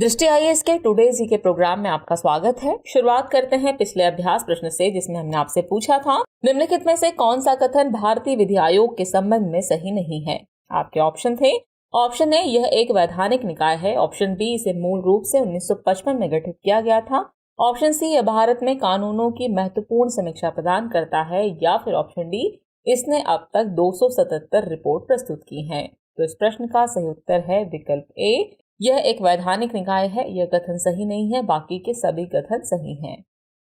दृष्टि आईएएस के today GK programme में आपका स्वागत है। शुरुआत करते हैं पिछले अभ्यास प्रश्न से, जिसमें हमने आपसे पूछा था निम्नलिखित में से कौन सा कथन भारतीय विधि आयोग के संबंध में सही नहीं है। आपके ऑप्शन थे, ऑप्शन ए यह एक वैधानिक निकाय है, ऑप्शन बी इसे मूल रूप से 1955 में गठित किया गया था, ऑप्शन सी यह भारत में कानूनों की महत्वपूर्ण समीक्षा प्रदान करता है, या फिर ऑप्शन डी इसने अब तक 277 रिपोर्ट प्रस्तुत की हैं। तो इस प्रश्न का सही उत्तर है विकल्प ए, यह एक वैधानिक निकाय है। यह कथन सही नहीं है, बाकी के सभी कथन सही हैं।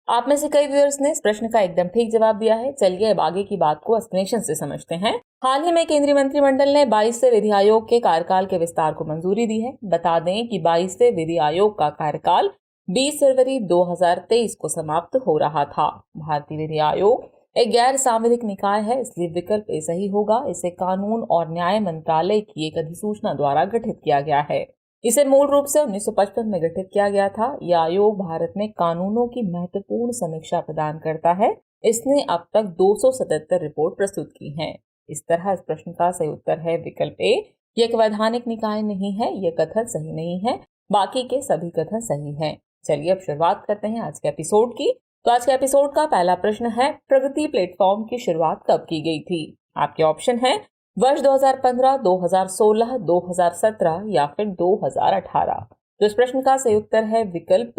आप में से कई व्यूअर्स ने इस प्रश्न का एकदम ठीक जवाब दिया है। चलिए अब आगे की बात को एक्सप्लेनेशन से समझते हैं। हाल ही में केंद्रीय मंत्रिमंडल ने 22वें विधि आयोग के कार्यकाल के विस्तार को मंजूरी दी है। बता दें कि 22वें विधि आयोग का कार्यकाल 20 फरवरी 2023 को समाप्त हो रहा था। भारतीय विधि आयोग एक गैर सांविधिक निकाय है, इसलिए विकल्प ए सही होगा। इसे कानून और न्याय मंत्रालय की एक अधिसूचना द्वारा गठित किया गया है। इसे मूल रूप से 1955 में गठित किया गया था। यह आयोग भारत में कानूनों की महत्वपूर्ण समीक्षा प्रदान करता है। इसने अब तक 277 रिपोर्ट प्रस्तुत की हैं। इस तरह इस प्रश्न का सही उत्तर है विकल्प ए, यह एक वैधानिक निकाय नहीं है। यह कथन सही नहीं है, बाकी के सभी कथन सही हैं। चलिए अब शुरुआत करते हैं आज के एपिसोड की। तो आज के एपिसोड का पहला प्रश्न है, प्रगति प्लेटफॉर्म की शुरुआत कब की गई थी। आपके ऑप्शन है वर्ष 2015, 2016, 2017 या फिर 2018। तो इस प्रश्न का सही उत्तर है विकल्प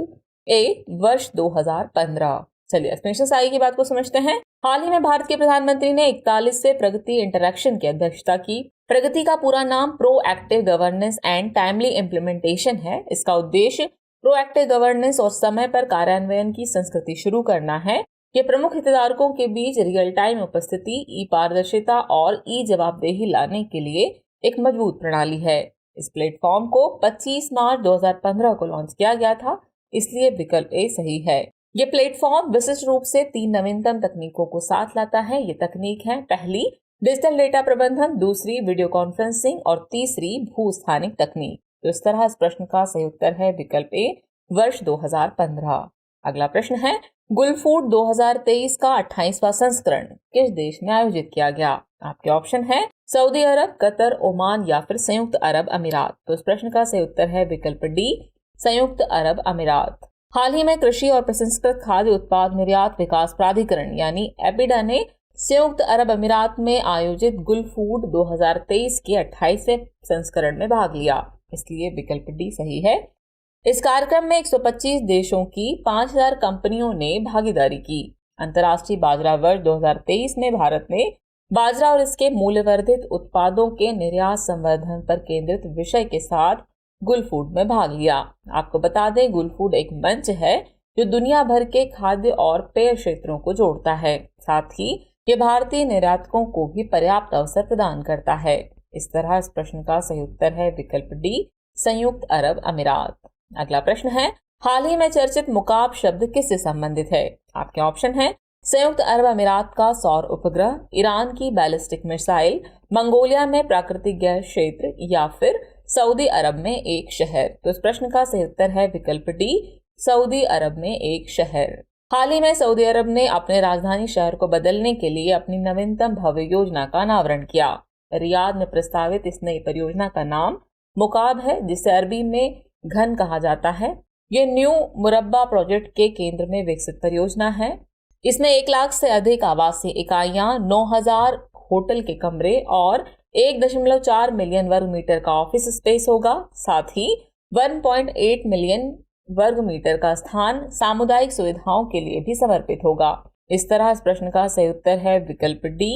ए, वर्ष 2015। चलिए एक्सप्लेनेशन आगे की बात को समझते हैं। हाल ही में भारत के प्रधानमंत्री ने 41वें प्रगति इंटरैक्शन की अध्यक्षता की। प्रगति का पूरा नाम proactive governance and timely implementation है। इसका उद्देश्य प्रोएक्टिव गवर्नेंस और समय पर कार्यान्वयन की संस्कृति शुरू करना है। ये प्रमुख हितधारकों के बीच रियल टाइम उपस्थिति, ई पारदर्शिता और ई जवाबदेही लाने के लिए एक मजबूत प्रणाली है। इस प्लेटफॉर्म को 25 मार्च 2015 को लॉन्च किया गया था, इसलिए विकल्प ए सही है। ये प्लेटफॉर्म विशिष्ट रूप से 3 नवीनतम तकनीकों को साथ लाता है। ये तकनीक है, पहली डिजिटल डेटा प्रबंधन, दूसरी वीडियो कॉन्फ्रेंसिंग और तीसरी भूस्थानिक तकनीक। तो इस तरह इस प्रश्न का सही उत्तर है विकल्प ए, वर्ष 2015। अगला प्रश्न है, गुलफूड 2023 का 28वां संस्करण किस देश में आयोजित किया गया। आपके ऑप्शन है सऊदी अरब, कतर, ओमान या फिर संयुक्त अरब अमीरात। तो इस प्रश्न का सही उत्तर है विकल्प डी, संयुक्त अरब अमीरात। हाल ही में कृषि और प्रसंस्कृत खाद्य उत्पाद निर्यात विकास प्राधिकरण यानी एपिडा ने संयुक्त अरब अमीरात में आयोजित गुलफूड 2023 के 28वें संस्करण में भाग लिया, इसलिए विकल्प डी सही है। इस कार्यक्रम में 125 देशों की 5000 कंपनियों ने भागीदारी की। अंतर्राष्ट्रीय बाजरा वर्ष 2023 में भारत ने बाजरा और इसके मूल्यवर्धित उत्पादों के निर्यात संवर्धन पर केंद्रित विषय के साथ गुलफूड में भाग लिया। आपको बता दें, गुलफूड एक मंच है जो दुनिया भर के खाद्य और पेय क्षेत्रों को जोड़ता है। साथ ही ये भारतीय निर्यातकों को भी पर्याप्त अवसर प्रदान करता है। इस तरह इस प्रश्न का सही उत्तर है विकल्प डी, संयुक्त अरब अमीरात। अगला प्रश्न है, हाल ही में चर्चित मुकाब शब्द किससे संबंधित है। आपके ऑप्शन है संयुक्त अरब अमीरात का सौर उपग्रह, ईरान की बैलिस्टिक मिसाइल, मंगोलिया में प्राकृतिक गैस क्षेत्र या फिर सऊदी अरब में एक शहर। तो इस प्रश्न का सही उत्तर है विकल्प डी, सऊदी अरब में एक शहर। हाल ही में सऊदी अरब ने अपने राजधानी शहर को बदलने के लिए अपनी नवीनतम भव्य योजना का अनावरण किया। रियाद में प्रस्तावित इस नई परियोजना का नाम मुकाब है, जिसे अरबी में घन कहा जाता है। ये न्यू मुरब्बा प्रोजेक्ट के केंद्र में विकसित परियोजना है। इसमें 1 लाख से अधिक आवासीय इकाइयां, 9000 होटल के कमरे और 1.4 मिलियन वर्ग मीटर का ऑफिस स्पेस होगा। साथ ही 1.8 मिलियन वर्ग मीटर का स्थान सामुदायिक सुविधाओं के लिए भी समर्पित होगा। इस तरह इस प्रश्न का सही उत्तर है विकल्प डी,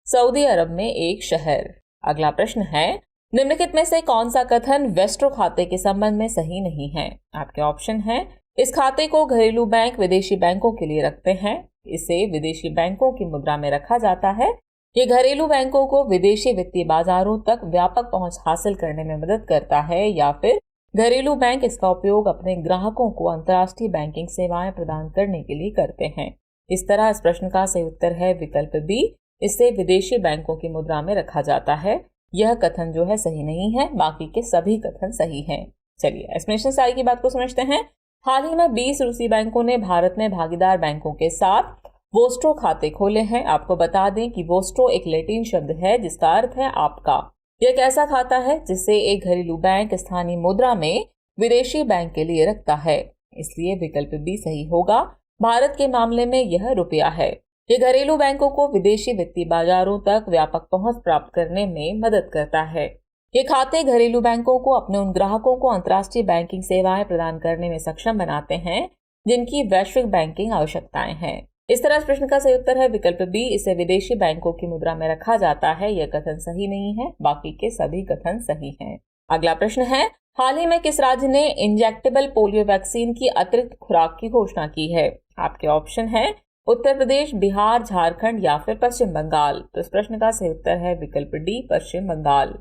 सऊदी अरब में एक शहर। अगला प्रश्न है, निम्नलिखित में से कौन सा कथन वेस्ट्रो खाते के संबंध में सही नहीं है। आपके ऑप्शन है, इस खाते को घरेलू बैंक विदेशी बैंकों के लिए रखते हैं। इसे विदेशी बैंकों की मुद्रा में रखा जाता है। ये घरेलू बैंकों को विदेशी वित्तीय बाजारों तक व्यापक पहुंच हासिल करने में मदद करता है, या फिर घरेलू बैंक इसका उपयोग अपने ग्राहकों को अंतर्राष्ट्रीय बैंकिंग सेवाएं प्रदान करने के लिए करते हैं। इस तरह इस प्रश्न का सही उत्तर है विकल्प बी, इसे विदेशी बैंकों की मुद्रा में रखा जाता है। यह कथन जो है सही नहीं है, बाकी के सभी कथन सही हैं। चलिए एक्सप्लेनेशन से आगे की बात को समझते हैं। हाल ही में 20 रूसी बैंकों ने भारत में भागीदार बैंकों के साथ वोस्ट्रो खाते खोले हैं। आपको बता दें कि वोस्ट्रो एक लैटिन शब्द है जिसका अर्थ है आपका। यह एक ऐसा खाता है जिससे एक घरेलू बैंक स्थानीय मुद्रा में विदेशी बैंक के लिए रखता है, इसलिए विकल्प बी सही होगा। भारत के मामले में यह रुपया है। ये घरेलू बैंकों को विदेशी वित्तीय बाजारों तक व्यापक पहुंच प्राप्त करने में मदद करता है। ये खाते घरेलू बैंकों को अपने उन ग्राहकों को अंतर्राष्ट्रीय बैंकिंग सेवाएं प्रदान करने में सक्षम बनाते हैं जिनकी वैश्विक बैंकिंग आवश्यकताएं हैं। इस तरह इस प्रश्न का सही उत्तर है विकल्प बी। इसे विदेशी बैंकों की मुद्रा में रखा जाता है। यह कथन सही नहीं है, बाकी के सभी कथन सही हैं। अगला प्रश्न है, हाल ही में किस राज्य ने इंजेक्टेबल पोलियो वैक्सीन की अतिरिक्त खुराक की घोषणा की है? आपके ऑप्शन है उत्तर प्रदेश, बिहार, झारखंड या फिर पश्चिम बंगाल। तो इस प्रश्न का सही उत्तर है विकल्प डी, पश्चिम बंगाल।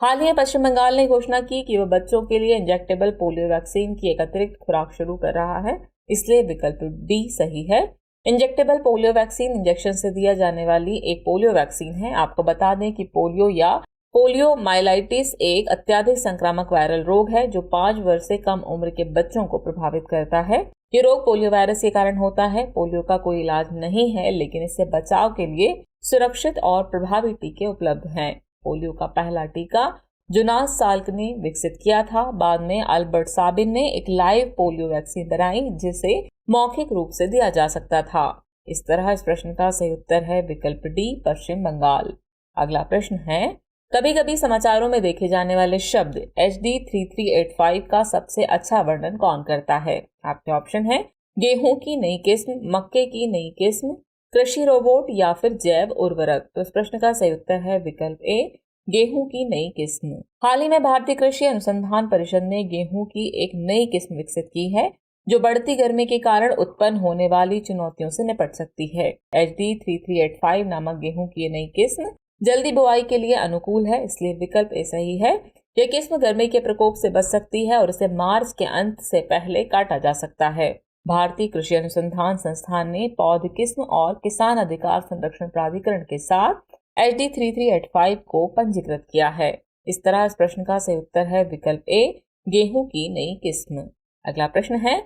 हाल ही में पश्चिम बंगाल ने घोषणा की कि वह बच्चों के लिए इंजेक्टेबल पोलियो वैक्सीन की एक अतिरिक्त खुराक शुरू कर रहा है, इसलिए विकल्प डी सही है। इंजेक्टेबल पोलियो वैक्सीन इंजेक्शन से दिया जाने वाली एक पोलियो वैक्सीन है। आपको बता दें कि पोलियो या पोलियोमाइलाइटिस एक अत्यधिक संक्रामक वायरल रोग है जो 5 वर्ष से कम उम्र के बच्चों को प्रभावित करता है। ये रोग पोलियो वायरस के कारण होता है। पोलियो का कोई इलाज नहीं है, लेकिन इससे बचाव के लिए सुरक्षित और प्रभावी टीके उपलब्ध हैं। पोलियो का पहला टीका जोनास साल्क ने विकसित किया था। बाद में अल्बर्ट साबिन ने एक लाइव पोलियो वैक्सीन बनाई जिसे मौखिक रूप से दिया जा सकता था। इस तरह इस प्रश्न का सही उत्तर है विकल्प डी, पश्चिम बंगाल। अगला प्रश्न है, कभी कभी समाचारों में देखे जाने वाले शब्द HD 3385 का सबसे अच्छा वर्णन कौन करता है? आपके ऑप्शन है गेहूं की नई किस्म, मक्के की नई किस्म, कृषि रोबोट या फिर जैव उर्वरक। तो इस प्रश्न का सही उत्तर है विकल्प ए, गेहूं की नई किस्म। हाल ही में भारतीय कृषि अनुसंधान परिषद ने गेहूं की एक नई किस्म विकसित की है जो बढ़ती गर्मी के कारण उत्पन्न होने वाली चुनौतियों से निपट सकती है। HD 3385 नामक गेहूं की ये नई किस्म जल्दी बुआई के लिए अनुकूल है, इसलिए विकल्प ए सही है। यह किस्म गर्मी के प्रकोप से बच सकती है और इसे मार्च के अंत से पहले काटा जा सकता है। भारतीय कृषि अनुसंधान संस्थान ने पौध किस्म और किसान अधिकार संरक्षण प्राधिकरण के साथ HD 3385 को पंजीकृत किया है। इस तरह इस प्रश्न का सही उत्तर है विकल्प ए, गेहूं की नई किस्म। अगला प्रश्न है,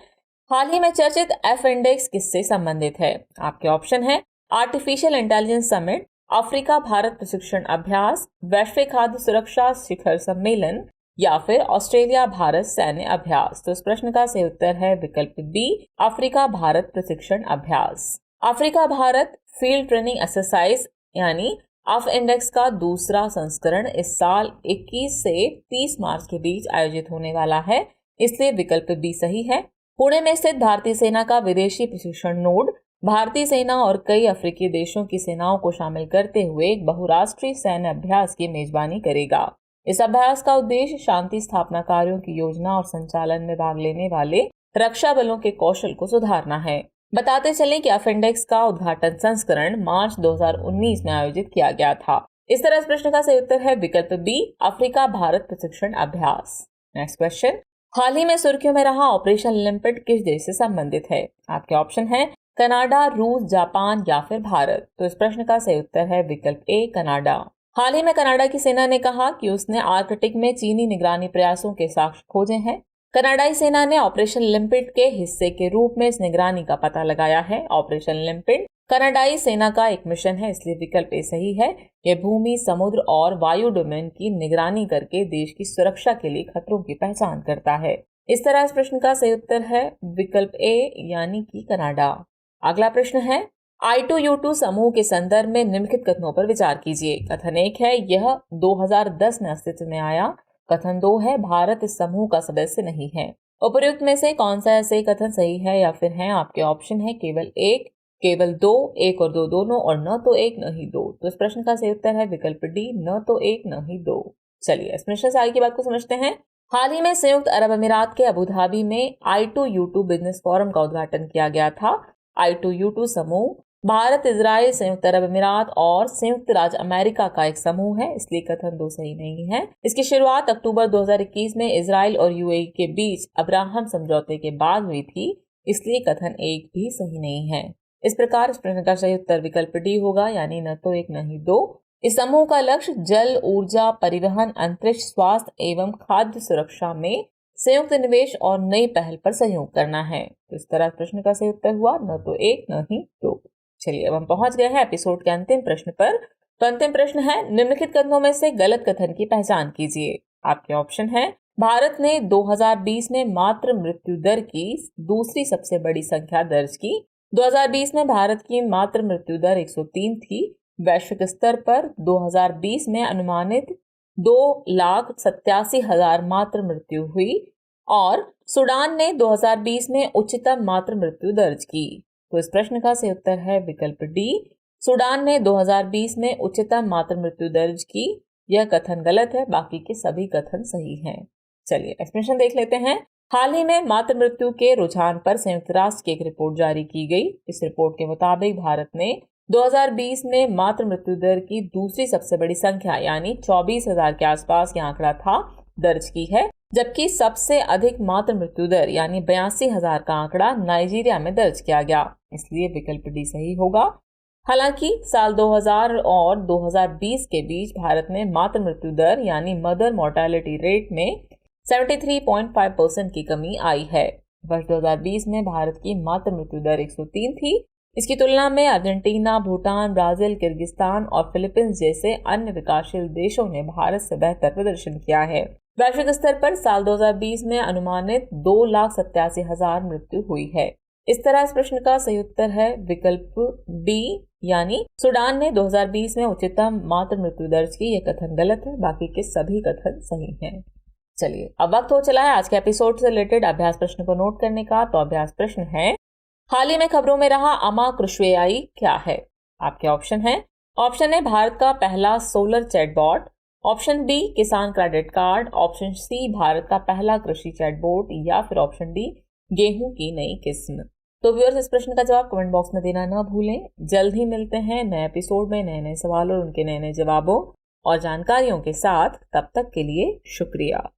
हाल ही में चर्चित F इंडेक्स किससे संबंधित है? आपके ऑप्शन है artificial intelligence summit, Africa Bharat प्रशिक्षण अभ्यास, वैश्विक खाद्य सुरक्षा शिखर सम्मेलन या फिर ऑस्ट्रेलिया भारत सैन्य अभ्यास। तो इस प्रश्न का सही उत्तर है विकल्प बी, अफ्रीका भारत प्रशिक्षण अभ्यास। Africa Bharat field training exercise यानी अफ इंडेक्स का दूसरा संस्करण इस साल 21 से 30 मार्च के बीच आयोजित होने वाला है, इसलिए विकल्प बी सही है। पुणे में स्थित भारतीय सेना का विदेशी प्रशिक्षण नोड भारतीय सेना और कई अफ्रीकी देशों की सेनाओं को शामिल करते हुए एक बहुराष्ट्रीय सैन्य अभ्यास की मेजबानी करेगा। इस अभ्यास का उद्देश्य शांति स्थापना कार्यों की योजना और संचालन में भाग लेने वाले रक्षा बलों के कौशल को सुधारना है। बताते चलें कि एफ इंडेक्स का उद्घाटन संस्करण मार्च 2019 में आयोजित किया गया था। इस तरह इस प्रश्न का सही उत्तर है विकल्प बी, अफ्रीका भारत प्रशिक्षण अभ्यास। नेक्स्ट क्वेश्चन, हाल ही में सुर्खियों में रहा ऑपरेशन लिम्पिड किस देश से संबंधित है? आपके ऑप्शन है कनाडा, रूस, जापान या फिर भारत। तो इस प्रश्न का सही उत्तर है विकल्प ए, कनाडा। हाल ही में कनाडा की सेना ने कहा कि उसने आर्कटिक में चीनी निगरानी प्रयासों के साक्ष्य खोजे हैं। कनाडाई सेना ने ऑपरेशन लिम्पिड के हिस्से के रूप में इस निगरानी का पता लगाया है। ऑपरेशन लिम्पिड कनाडाई सेना का एक मिशन है, इसलिए विकल्प ए सही है। यह भूमि, समुद्र और वायु डोमेन की निगरानी करके देश की सुरक्षा के लिए खतरों की पहचान करता है। इस तरह इस प्रश्न का सही उत्तर है विकल्प ए यानी कि कनाडा। अगला प्रश्न है, I2U2 समूह के संदर्भ में निम्नलिखित कथनों पर विचार कीजिए। कथन 1 है यह 2010 में अस्तित्व में आया। कथन 2 है भारत इस समूह का सदस्य नहीं है। उपर्युक्त में से कौन सा ऐसे कथन सही है या फिर है? आपके ऑप्शन है केवल 1, केवल 2, 1 और 2 दोनों और न तो 1 न ही 2। तो इस प्रश्न का सही उत्तर है विकल्प डी, न तो 1 न ही 2। चलिए इस प्रश्न से आगे की बात को समझते हैं। हाल ही में संयुक्त अरब अमीरात के अबू धाबी में I2U2 बिजनेस फोरम का उद्घाटन किया गया था। I2U2 समूह भारत, इजराइल, संयुक्त अरब अमीरात और संयुक्त राज्य अमेरिका का एक समूह है, इसलिए कथन 2 सही नहीं है। इसकी शुरुआत अक्टूबर 2021 में इजराइल और UAE के बीच अब्राहम समझौते के बाद हुई थी, इसलिए कथन 1 भी सही नहीं है। इस प्रकार इस प्रश्न का सही उत्तर विकल्प डी होगा, यानी न तो 1 न ही 2। इस समूह का लक्ष्य जल, ऊर्जा, परिवहन, अंतरिक्ष, स्वास्थ्य एवं खाद्य सुरक्षा में संयुक्त निवेश और नई पहल पर सहयोग करना है। तो इस तरह प्रश्न का सही उत्तर हुआ न तो 1 न ही 2। चलिए अब हम पहुंच गए हैं एपिसोड के अंतिम प्रश्न पर। तो अंतिम प्रश्न है, निम्नलिखित कथनों में से गलत कथन की पहचान कीजिए। आपके ऑप्शन है भारत ने 2020 में मातृ मृत्यु दर की दूसरी सबसे बड़ी संख्या दर्ज की। 2020 में भारत की मातृ मृत्यु दर 103 थी। वैश्विक स्तर पर 2020 में अनुमानित 2,87,000 मातृ मृत्यु हुई और सूडान ने 2020 में उच्चतम मातृ मृत्यु दर्ज की। तो इस प्रश्न का सही उत्तर है विकल्प डी। सूडान ने 2020 में उच्चतम मातृ मृत्यु दर्ज की। यह कथन गलत है, बाकी के सभी कथन सही हैं। चलिए एक्सप्लेनेशन देख लेते हैं। हाल ही में मातृ मृत्यु के रुझान पर संयुक्त राष्ट्र की एक रिपोर्ट जारी की गई। इस रिपोर्ट के मुताबिक भारत ने 2020 में मातृ मृत्यु दर की दूसरी सबसे बड़ी संख्या यानी 24,000 के आसपास यह आंकड़ा था दर्ज की है, जबकि सबसे अधिक मातृ मृत्यु दर यानी 82,000 का आंकड़ा नाइजीरिया में दर्ज किया गया। इसलिए विकल्प डी सही होगा। हालांकि साल 2000 और 2020 के बीच भारत में मातृ मृत्यु दर यानी मदर मोर्टेलिटी रेट में 73.5% की कमी आई है। वर्ष 2020 में भारत की मातृ मृत्यु दर 103 थी। इसकी तुलना में अर्जेंटीना, भूटान, ब्राजील, किर्गिस्तान और फिलीपींस जैसे अन्य विकासशील देशों ने भारत से बेहतर प्रदर्शन किया है। वैश्विक स्तर पर साल 2020 में अनुमानित 2,87,000 मृत्यु हुई है। इस तरह इस प्रश्न का सही उत्तर है विकल्प बी यानी सूडान ने 2020 में उच्चतम मातृ मृत्यु दर्ज की। यह कथन गलत है, बाकी के सभी कथन सही हैं। चलिए अब वक्त हो चला है आज के एपिसोड से रिलेटेड अभ्यास प्रश्न को नोट करने का। तो अभ्यास प्रश्न है, हाल ही में खबरों में रहा अमा कृष्णेयाई क्या है? आपके ऑप्शन है। ऑप्शन ए भारत का पहला solar chatbot, option B Kisan credit card, option C Bharat का पहला कृषि चैटबॉट या फिर ऑप्शन डी गेहूं की नई किस्म। तो व्यूअर्स इस प्रश्न का जवाब कमेंट बॉक्स में देना न भूलें। जल्द ही मिलते हैं नए एपिसोड में नए नए सवालों और उनके नए नए जवाबों और जानकारियों के साथ। तब तक के लिए शुक्रिया।